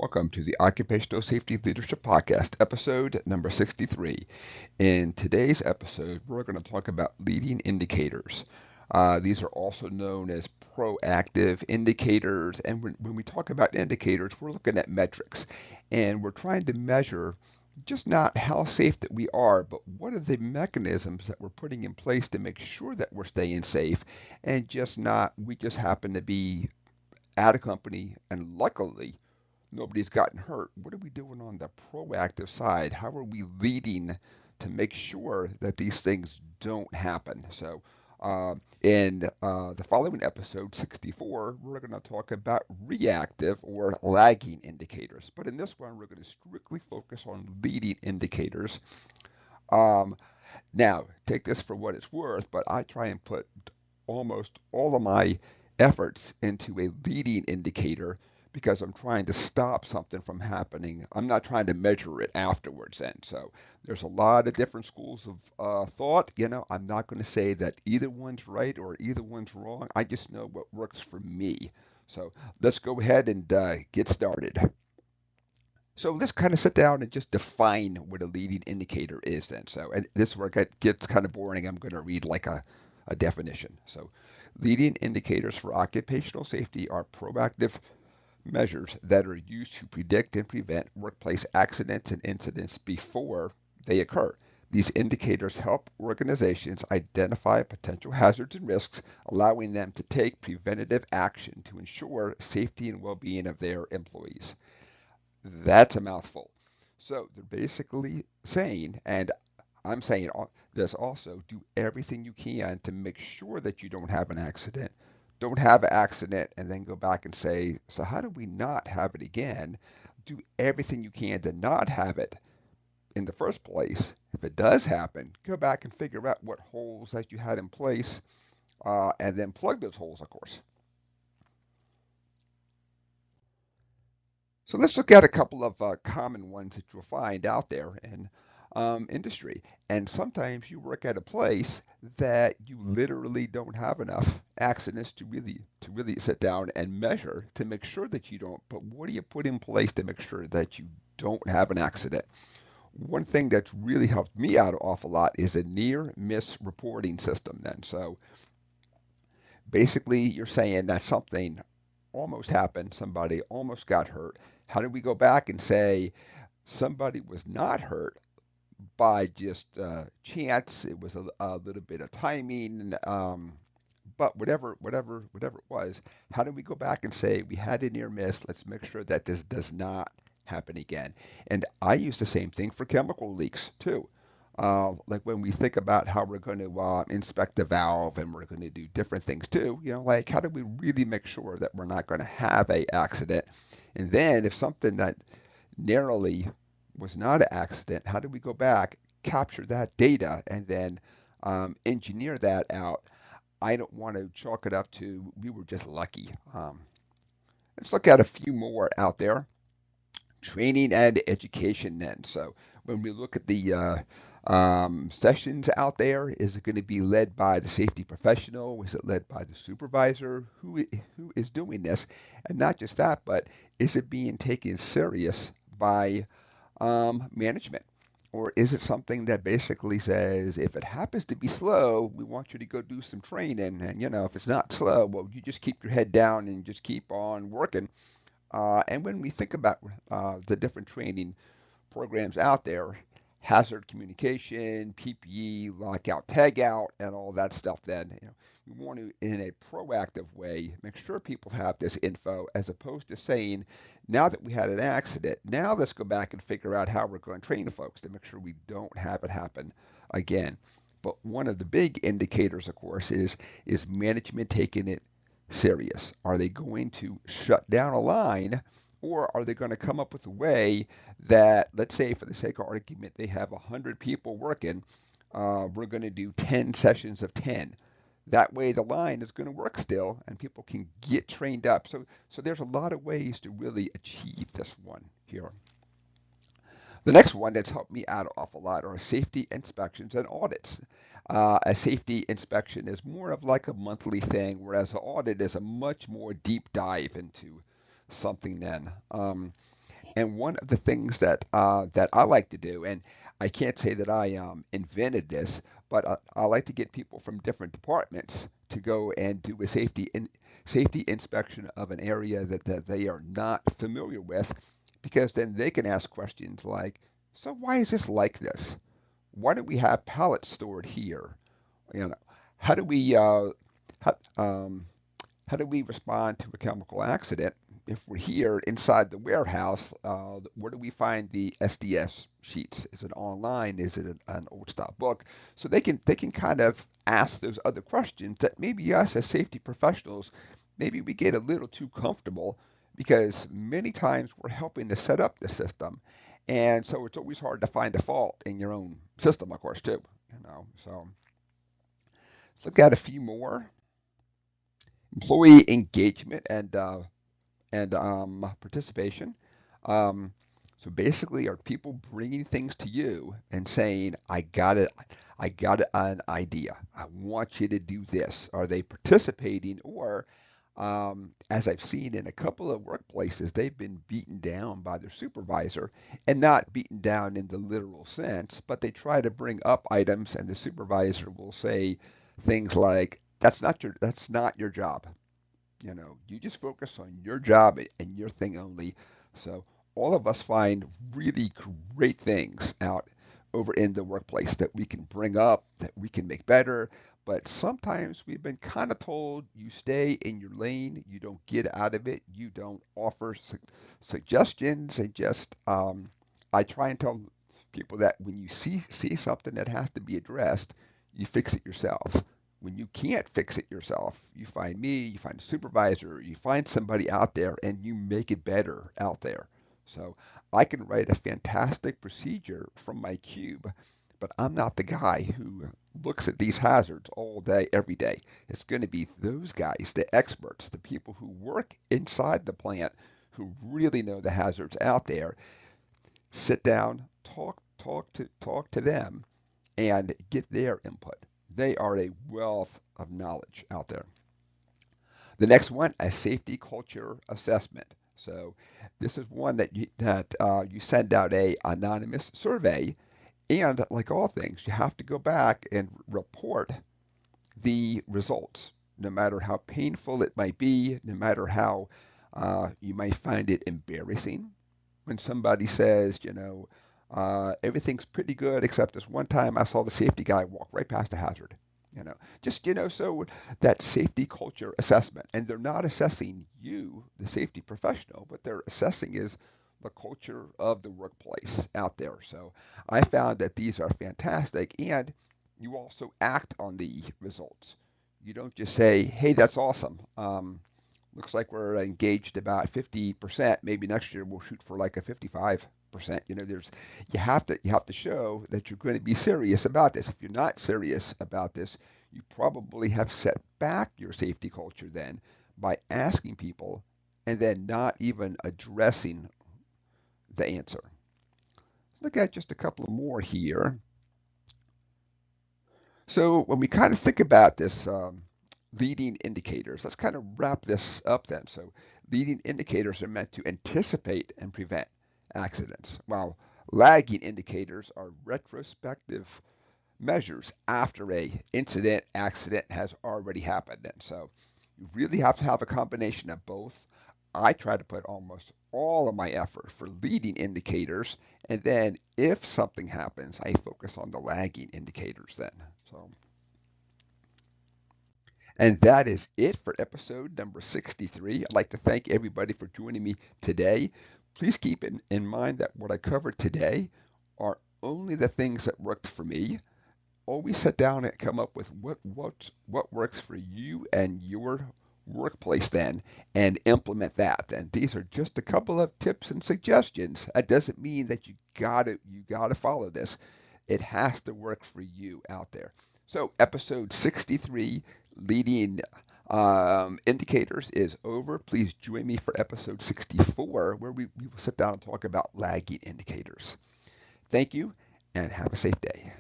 Welcome to the Occupational Safety Leadership Podcast, episode number 63. In today's episode, we're going to talk about leading indicators. These are also known as proactive indicators. And when we talk about indicators, we're looking at metrics. And we're trying to measure just not how safe that we are, but what are the mechanisms that we're putting in place to make sure that we're staying safe and just not, we just happen to be at a company and luckily nobody's gotten hurt. What are we doing on the proactive side? How are we leading to make sure that these things don't happen? So, in the following episode, 64, we're going to talk about reactive or lagging indicators. But in this one, we're going to strictly focus on leading indicators. Um, Now, take this for what it's worth, but I try and put almost all of my efforts into a leading indicator because I'm trying to stop something from happening. I'm not trying to measure it afterwards. And so there's a lot of different schools of thought. I'm not going to say that either one's right or either one's wrong. I just know what works for me. So let's go ahead and get started. So let's kind of sit down and just define what a leading indicator is then. So, and this is where it gets kind of boring. I'm going to read like a definition. So leading indicators for occupational safety are proactive measures that are used to predict and prevent workplace accidents and incidents before they occur. These indicators help organizations identify potential hazards and risks, allowing them to take preventative action to ensure safety and well-being of their employees. That's a mouthful. So they're basically saying, and I'm saying this also, do everything you can to make sure that you don't have an accident. Don't have an accident and then go back and say, so how do we not have it again? Do everything you can to not have it in the first place. If it does happen, go back and figure out what holes that you had in place and then plug those holes, of course. So let's look at a couple of common ones that you'll find out there in industry. And sometimes you work at a place that you literally don't have enough accidents to really sit down and measure to make sure that you don't. But what do you put in place to make sure that you don't have an accident? One thing that's really helped me out an awful lot is a near miss reporting system. Then, so basically, you're saying that something almost happened, somebody almost got hurt. How do we go back and say somebody was not hurt by just chance? It was a little bit of timing, but whatever it was. How do we go back and say we had a near miss? Let's make sure that this does not happen again. And I use the same thing for chemical leaks too. Like when we think about how we're going to inspect the valve and we're going to do different things too, like how do we really make sure that we're not going to have a accident? And then if something that narrowly was not an accident, how do we go back, capture that data, and then engineer that out? I don't want to chalk it up to we were just lucky. Let's look at a few more out there. Training and education then. So when we look at the sessions out there, is it going to be led by the safety professional? Is it led by the supervisor? Who is doing this? And not just that, but is it being taken serious by management? Or is it something that basically says, if it happens to be slow, we want you to go do some training. And, if it's not slow, well, you just keep your head down and just keep on working. And when we think about the different training programs out there, hazard communication, PPE, lockout, tagout, and all that stuff, then we want to, in a proactive way, make sure people have this info as opposed to saying, now that we had an accident, now let's go back and figure out how we're going to train the folks to make sure we don't have it happen again. But one of the big indicators, of course, is management taking it serious? Are they going to shut down a line, or are they going to come up with a way that, let's say for the sake of argument, they have 100 people working, we're going to do 10 sessions of 10. That way the line is going to work still and people can get trained up. So there's a lot of ways to really achieve this one here. The next one that's helped me out an awful lot are safety inspections and audits. A safety inspection is more of like a monthly thing, whereas an audit is a much more deep dive into something then. And one of the things that I like to do, and I can't say that I invented this, but I like to get people from different departments to go and do a safety inspection of an area that they are not familiar with, because then they can ask questions like, so why is this like this? Why do we have pallets stored here? You know, how do we how, um, how do we respond to a chemical accident if we're here inside the warehouse? Where do we find the SDS sheets? Is it online? Is it an old style book? So they can kind of ask those other questions that maybe us as safety professionals, maybe we get a little too comfortable, because many times we're helping to set up the system, and so it's always hard to find a fault in your own system, of course, too. So let's look at a few more. Employee engagement and participation. Um, so basically, are people bringing things to you and saying, I got an idea. I want you to do this." Are they participating, or as I've seen in a couple of workplaces, they've been beaten down by their supervisor, and not beaten down in the literal sense, but they try to bring up items, and the supervisor will say things like, that's not your job. You just focus on your job and your thing only. So all of us find really great things out over in the workplace that we can bring up, that we can make better. But sometimes we've been kind of told, you stay in your lane, you don't get out of it, you don't offer suggestions, and just I try and tell people that when you see something that has to be addressed, you fix it yourself. When you can't fix it yourself, you find me, you find a supervisor, you find somebody out there, and you make it better out there. So I can write a fantastic procedure from my cube, but I'm not the guy who looks at these hazards all day, every day. It's going to be those guys, the experts, the people who work inside the plant, who really know the hazards out there. Sit down, talk to them, and get their input. They are a wealth of knowledge out there. The next one, a safety culture assessment. So this is one that you send out a anonymous survey, and like all things, you have to go back and report the results, no matter how painful it might be, no matter how you might find it embarrassing when somebody says, everything's pretty good except this one time I saw the safety guy walk right past a hazard. So that safety culture assessment, and they're not assessing you, the safety professional, but they're assessing is the culture of the workplace out there. So I found that these are fantastic, and you also act on the results. You don't just say, "Hey, that's awesome. Looks like we're engaged about 50%. Maybe next year we'll shoot for like a 55%." You have to show that you're going to be serious about this. If you're not serious about this, you probably have set back your safety culture then by asking people and then not even addressing the answer. Look at just a couple more here. So when we kind of think about this, leading indicators, let's kind of wrap this up then. So leading indicators are meant to anticipate and prevent accidents, while lagging indicators are retrospective measures after a accident has already happened. And so you really have to have a combination of both. I try to put almost all of my effort for leading indicators, and then if something happens, I focus on the lagging indicators then. So, and that is it for episode number 63. I'd like to thank everybody for joining me today. Please keep in mind that what I covered today are only the things that worked for me. Always sit down and come up with what works for you and your workplace then, and implement that. And these are just a couple of tips and suggestions. That doesn't mean that you gotta follow this. It has to work for you out there. So episode 63, leading indicators, is over. Please join me for episode 64, where we will sit down and talk about lagging indicators. Thank you, and have a safe day.